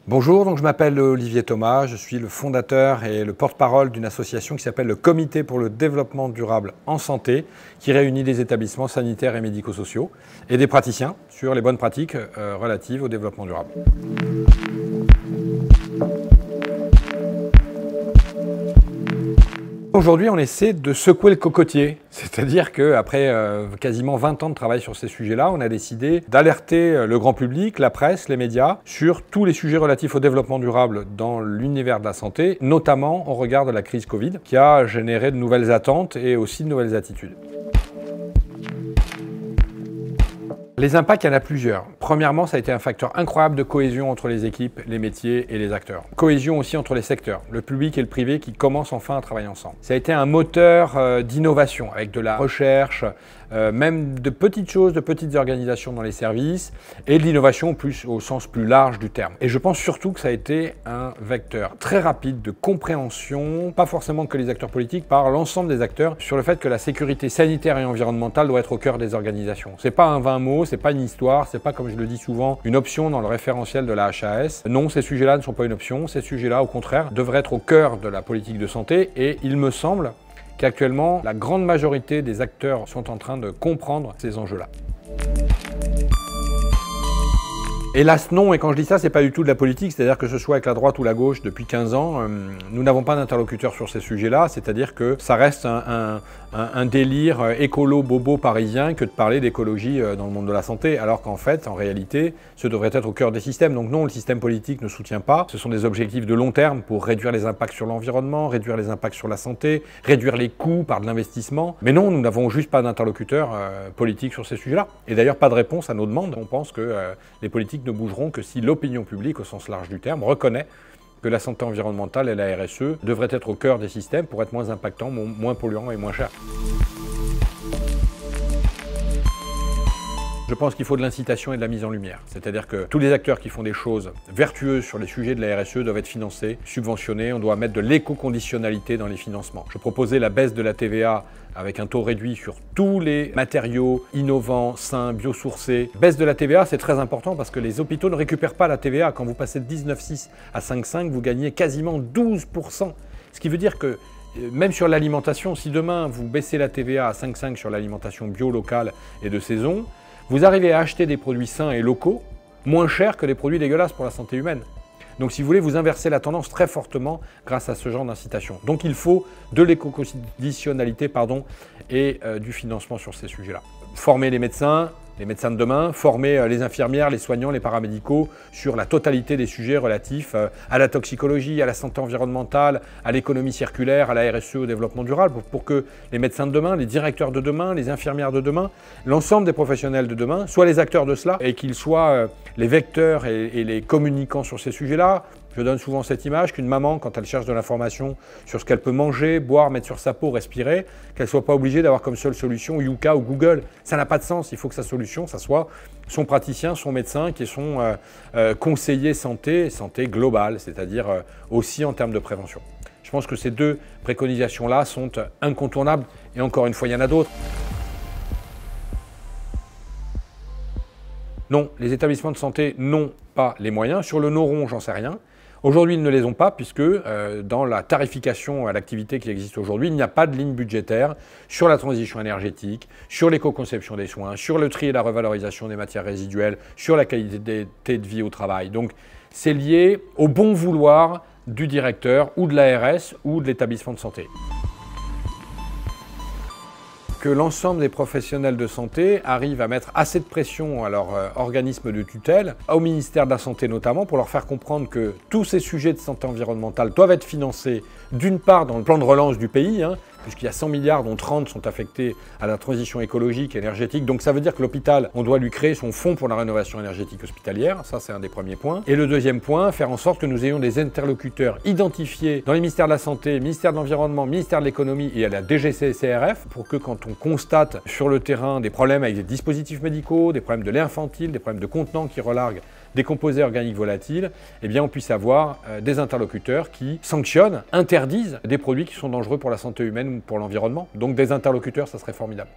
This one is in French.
Bonjour, donc je m'appelle Olivier Thomas, je suis le fondateur et le porte-parole d'une association qui s'appelle le Comité pour le développement durable en santé, qui réunit des établissements sanitaires et médico-sociaux et des praticiens sur les bonnes pratiques relatives au développement durable. Aujourd'hui, on essaie de secouer le cocotier, c'est-à-dire qu'après quasiment 20 ans de travail sur ces sujets-là, on a décidé d'alerter le grand public, la presse, les médias, sur tous les sujets relatifs au développement durable dans l'univers de la santé, notamment au regard de la crise Covid, qui a généré de nouvelles attentes et aussi de nouvelles attitudes. Les impacts, il y en a plusieurs. Premièrement, ça a été un facteur incroyable de cohésion entre les équipes, les métiers et les acteurs. Cohésion aussi entre les secteurs, le public et le privé qui commencent enfin à travailler ensemble. Ça a été un moteur d'innovation avec de la recherche, même de petites choses, de petites organisations dans les services et de l'innovation au sens plus large du terme. Et je pense surtout que ça a été un vecteur très rapide de compréhension, pas forcément que les acteurs politiques, par l'ensemble des acteurs, sur le fait que la sécurité sanitaire et environnementale doit être au cœur des organisations. C'est pas un vain mot, c'est pas une histoire, c'est pas, comme je le dis souvent, une option dans le référentiel de la HAS. Non, ces sujets-là ne sont pas une option, ces sujets-là, au contraire, devraient être au cœur de la politique de santé et il me semble qu'actuellement, la grande majorité des acteurs sont en train de comprendre ces enjeux-là. Hélas non, et quand je dis ça, c'est pas du tout de la politique, c'est-à-dire que ce soit avec la droite ou la gauche depuis 15 ans, nous n'avons pas d'interlocuteur sur ces sujets-là, c'est-à-dire que ça reste un délire écolo-bobo parisien que de parler d'écologie dans le monde de la santé, alors qu'en fait, en réalité, ce devrait être au cœur des systèmes. Donc non, le système politique ne soutient pas, ce sont des objectifs de long terme pour réduire les impacts sur l'environnement, réduire les impacts sur la santé, réduire les coûts par de l'investissement. Mais non, nous n'avons juste pas d'interlocuteur politique sur ces sujets-là. Et d'ailleurs, pas de réponse à nos demandes. On pense que les politiques ne bougeront que si l'opinion publique, au sens large du terme, reconnaît que la santé environnementale et la RSE devraient être au cœur des systèmes pour être moins impactants, moins polluants et moins chers. Je pense qu'il faut de l'incitation et de la mise en lumière. C'est-à-dire que tous les acteurs qui font des choses vertueuses sur les sujets de la RSE doivent être financés, subventionnés. On doit mettre de l'éco-conditionnalité dans les financements. Je proposais la baisse de la TVA avec un taux réduit sur tous les matériaux innovants, sains, biosourcés. Baisse de la TVA, c'est très important parce que les hôpitaux ne récupèrent pas la TVA. Quand vous passez de 19,6 à 5,5, vous gagnez quasiment 12%. Ce qui veut dire que même sur l'alimentation, si demain vous baissez la TVA à 5,5 sur l'alimentation bio, locale et de saison, vous arrivez à acheter des produits sains et locaux moins chers que des produits dégueulasses pour la santé humaine. Donc si vous voulez, vous inversez la tendance très fortement grâce à ce genre d'incitation. Donc il faut de l'éco-conditionnalité et du financement sur ces sujets-là. Former les médecins de demain, former les infirmières, les soignants, les paramédicaux sur la totalité des sujets relatifs à la toxicologie, à la santé environnementale, à l'économie circulaire, à la RSE, au développement durable, pour que les médecins de demain, les directeurs de demain, les infirmières de demain, l'ensemble des professionnels de demain soient les acteurs de cela et qu'ils soient les vecteurs et les communicants sur ces sujets-là. Je donne souvent cette image qu'une maman, quand elle cherche de l'information sur ce qu'elle peut manger, boire, mettre sur sa peau, respirer, qu'elle ne soit pas obligée d'avoir comme seule solution Yuka ou Google. Ça n'a pas de sens. Il faut que sa solution, ça soit son praticien, son médecin, qui est son conseiller santé globale, c'est-à-dire aussi en termes de prévention. Je pense que ces deux préconisations-là sont incontournables. Et encore une fois, il y en a d'autres. Non, les établissements de santé n'ont pas les moyens. Sur le n'auront, j'en sais rien. Aujourd'hui, ils ne les ont pas puisque dans la tarification à l'activité qui existe aujourd'hui, il n'y a pas de ligne budgétaire sur la transition énergétique, sur l'éco-conception des soins, sur le tri et la revalorisation des matières résiduelles, sur la qualité de vie au travail. Donc, c'est lié au bon vouloir du directeur ou de l'ARS ou de l'établissement de santé. Que l'ensemble des professionnels de santé arrivent à mettre assez de pression à leur organisme de tutelle, au ministère de la Santé notamment, pour leur faire comprendre que tous ces sujets de santé environnementale doivent être financés d'une part dans le plan de relance du pays, puisqu'il y a 100 milliards dont 30 sont affectés à la transition écologique et énergétique. Donc ça veut dire que l'hôpital, on doit lui créer son fonds pour la rénovation énergétique hospitalière. Ça, c'est un des premiers points. Et le deuxième point, faire en sorte que nous ayons des interlocuteurs identifiés dans les ministères de la Santé, ministère de l'Environnement, ministère de l'Économie et à la DGCCRF, pour que quand on constate sur le terrain des problèmes avec des dispositifs médicaux, des problèmes de lait infantile, des problèmes de contenants qui relarguent des composés organiques volatiles, eh bien on puisse avoir des interlocuteurs qui sanctionnent, interdisent des produits qui sont dangereux pour la santé humaine ou pour l'environnement. Donc des interlocuteurs, ça serait formidable.